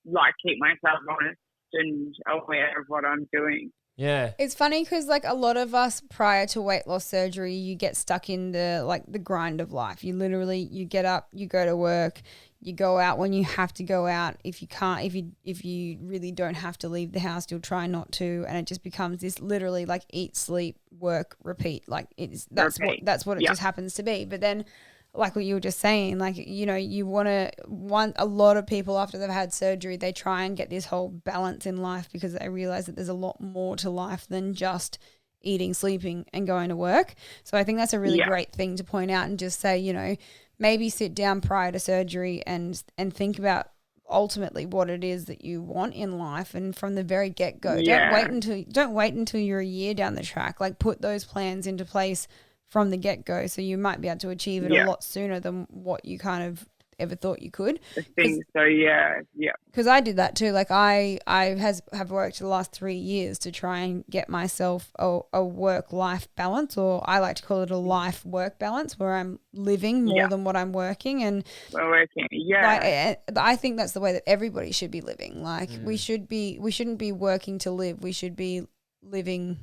like keep myself honest and aware of what I'm doing. Yeah. It's funny because like a lot of us prior to weight loss surgery, you get stuck in the grind of life. You literally, you get up, you go to work, you go out when you have to go out. If you can't, if you really don't have to leave the house, you'll try not to, and it just becomes this literally like eat, sleep, work, repeat. Like that's what it just happens to be. But then, like what you were just saying, like, you know, you want a lot of people after they've had surgery, they try and get this whole balance in life because they realize that there's a lot more to life than just eating, sleeping and going to work. So I think that's a really great thing to point out and just say, you know, maybe sit down prior to surgery and think about ultimately what it is that you want in life, and from the very get-go. Don't wait until you're a year down the track. Like, put those plans into place from the get-go, so you might be able to achieve it a lot sooner than what you kind of ever thought you could. I think so, yeah. Because I did that too. Like I have worked the last 3 years to try and get myself a work-life balance, or I like to call it a life-work balance, where I'm living more than what I'm working. And I think that's the way that everybody should be living. Like we shouldn't be working to live. We should be living.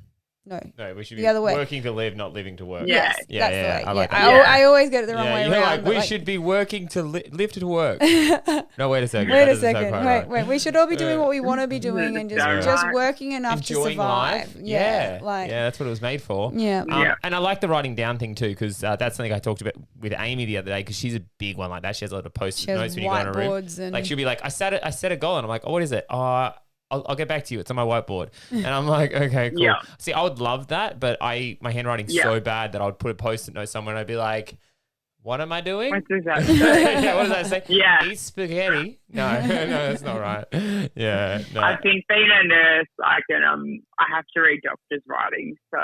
No, we should be working to live, not living to work. Yes, that's the way. I like that. I always get it the wrong way around. Like, we should be working to live to work. No, wait a second. Wait. We should all be doing what we want to be doing and just working enough enjoying to survive. Life. Yeah, that's what it was made for. Yeah. And I like the writing down thing too, because that's something I talked about with Amy the other day, because she's a big one like that. She has a lot of post-it notes when you go in a room. Like, she'll be like, I set a goal, and I'm like, oh, what is it? I'll get back to you. It's on my whiteboard. And I'm like, okay, cool. Yeah. See, I would love that, but my handwriting's so bad that I would put a post-it note somewhere and I'd be like, what am I doing? What does that say? What does that say? Yeah. Eat spaghetti. No, that's not right. Yeah. No. I think being a nurse, I have to read doctors' writing, so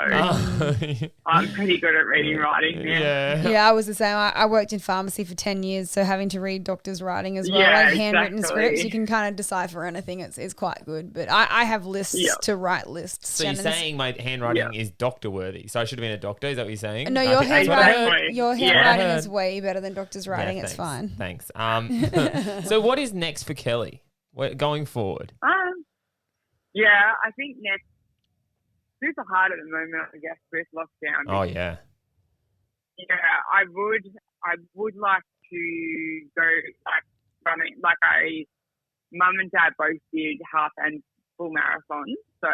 I'm pretty good at reading writing. Yeah, I was the same. I worked in pharmacy for 10 years, so having to read doctors' writing as well, like handwritten scripts, you can kind of decipher anything. It's quite good. But I have lists to write lists. So you're saying my handwriting is doctor worthy? So I should have been a doctor? Is that what you're saying? No, your handwriting is way better than doctors' writing. It's fine. Thanks. So what is next for Kelly going forward? I think next, super hard at the moment, I guess, with lockdown. Oh yeah. Yeah, I would like to go like running. Like mum and dad both did half and full marathons, so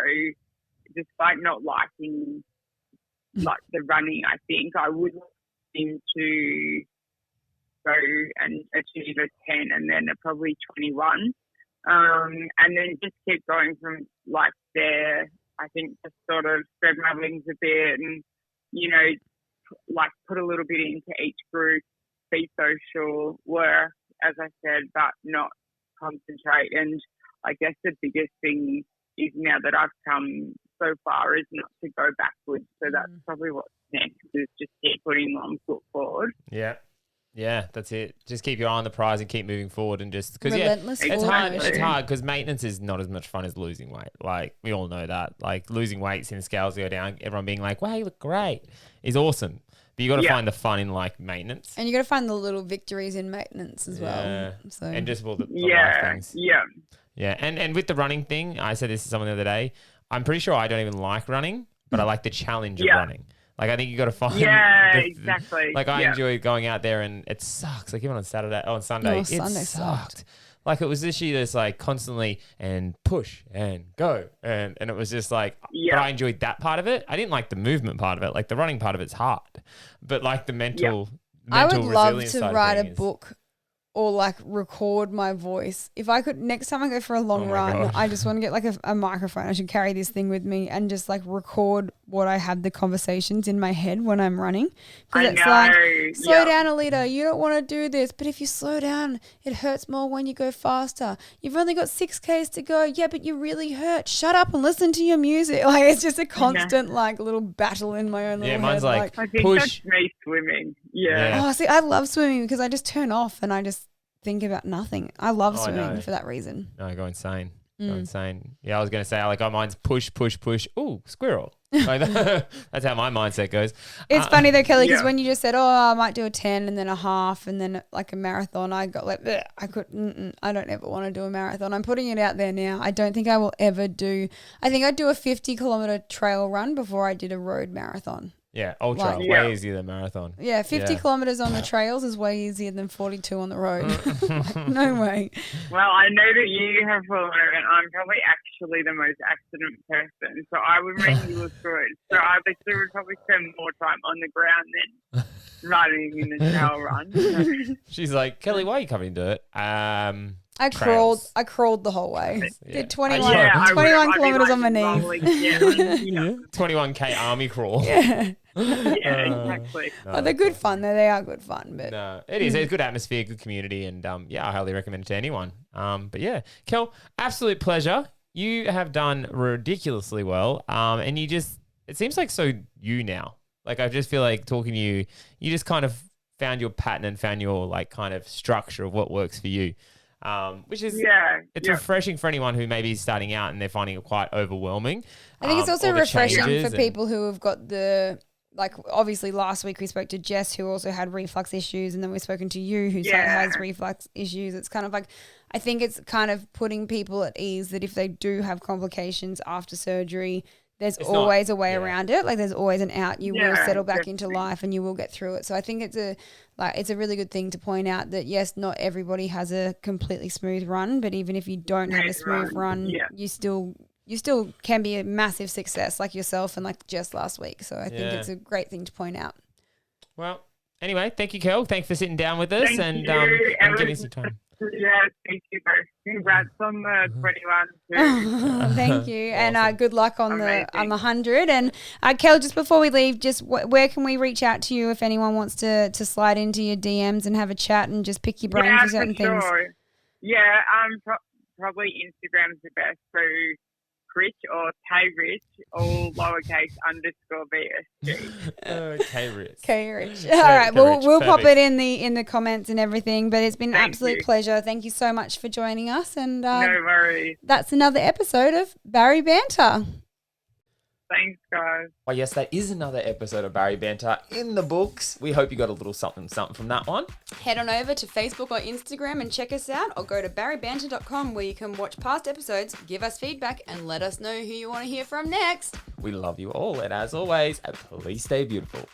despite not liking like the running, I think I would like him to go and achieve a 10 and then probably 21. And then just keep going from like there. I think just sort of spread my wings a bit and, you know, like put a little bit into each group, be social, work, as I said, but not concentrate. And I guess the biggest thing is now that I've come so far is not to go backwards. So that's probably what's next, is just keep putting one foot forward. Yeah, that's it. Just keep your eye on the prize and keep moving forward, and just because it's hard. It's hard because maintenance is not as much fun as losing weight. Like, we all know that. Like, losing weight, seeing the scales go down, everyone being like, "Wow, you look great," is awesome. But you got to find the fun in like maintenance, and you got to find the little victories in maintenance as well. So and just all the life things. Yeah. And with the running thing, I said this to someone the other day. I'm pretty sure I don't even like running, but I like the challenge of running. Like, I think you got to find. Yeah, exactly. Like, I enjoy going out there, and it sucks. Like, even on Sunday, it sucked. Like it was literally this like constantly and push and go and it was just like, but I enjoyed that part of it. I didn't like the movement part of it. Like the running part of it's hard, but like the mental I would love resilience to side of write a things book or like record my voice. If I could, next time I go for a long run, God. I just want to get like a microphone. I should carry this thing with me and just like record what I have the conversations in my head when I'm running. Because it's like, slow down, Alita. You don't want to do this. But if you slow down, it hurts more when you go faster. You've only got 6Ks to go. Yeah, but you really hurt. Shut up and listen to your music. Like it's just a constant like little battle in my own little head. Yeah, mine's like I think push. that's me swimming. Yeah. Oh, see, I love swimming because I just turn off and I just think about nothing. I love swimming for that reason. No, I go insane. Go insane. Yeah, I was going to say, like, mine's push, push, push. Ooh, squirrel. Like, that's how my mindset goes. It's funny though, Kelly, because when you just said, oh, I might do a 10 and then a half and then like a marathon, I got like, I don't ever want to do a marathon. I'm putting it out there now. I don't think I will ever do, I think I'd do a 50-kilometer trail run before I did a road marathon. Yeah, ultra, way easier than marathon. Yeah, 50 kilometres on the trails is way easier than 42 on the road. Like, no way. Well, I know that you have fallen over and I'm probably actually the most accident person. So I would make you look good. So I literally would probably spend more time on the ground than running in the trail run. She's like, Kelly, why are you covered in dirt? I crawled the whole way. Did 21 kilometres on my knees. 21K army crawl. Yeah. Exactly. No, they're good fun though. They are good fun. But no, it is. It's good atmosphere, good community, and I highly recommend it to anyone. But yeah, Kel, absolute pleasure. You have done ridiculously well. And it seems like so you now. Like I just feel like talking to you, you just kind of found your pattern and found your like kind of structure of what works for you. Which is refreshing for anyone who maybe is starting out and they're finding it quite overwhelming. I think it's also refreshing for people who have got like obviously last week we spoke to Jess who also had reflux issues, and then we've spoken to you who has reflux issues. It's kind of like, I think it's kind of putting people at ease that if they do have complications after surgery, there's always a way around it. Like there's always an out. You will settle back into life and you will get through it. So I think it's a really good thing to point out that yes, not everybody has a completely smooth run, but even if you don't have a smooth run, you still can be a massive success like yourself and like Jess last week. So I think it's a great thing to point out. Well, anyway, thank you, Kel. Thanks for sitting down with us and giving some time. Yeah, thank you both. Congrats on the 21 too. Thank you. Awesome. And good luck on the 100. And Kel, just before we leave, just where can we reach out to you if anyone wants to slide into your DMs and have a chat and just pick your brain for certain things? Yeah, probably Instagram's the best. So Rich or K-Rich, all lowercase _VSG. K-Rich. K-Rich. All right, we'll pop it in the comments and everything, but it's been an absolute pleasure. Thank you so much for joining us. And no worries. That's another episode of Barry Banter. Thanks, guys. Well, yes, that is another episode of Barry Banter in the books. We hope you got a little something from that one. Head on over to Facebook or Instagram and check us out, or go to BARIBANTER.com where you can watch past episodes, give us feedback, and let us know who you want to hear from next. We love you all, and as always, please stay beautiful.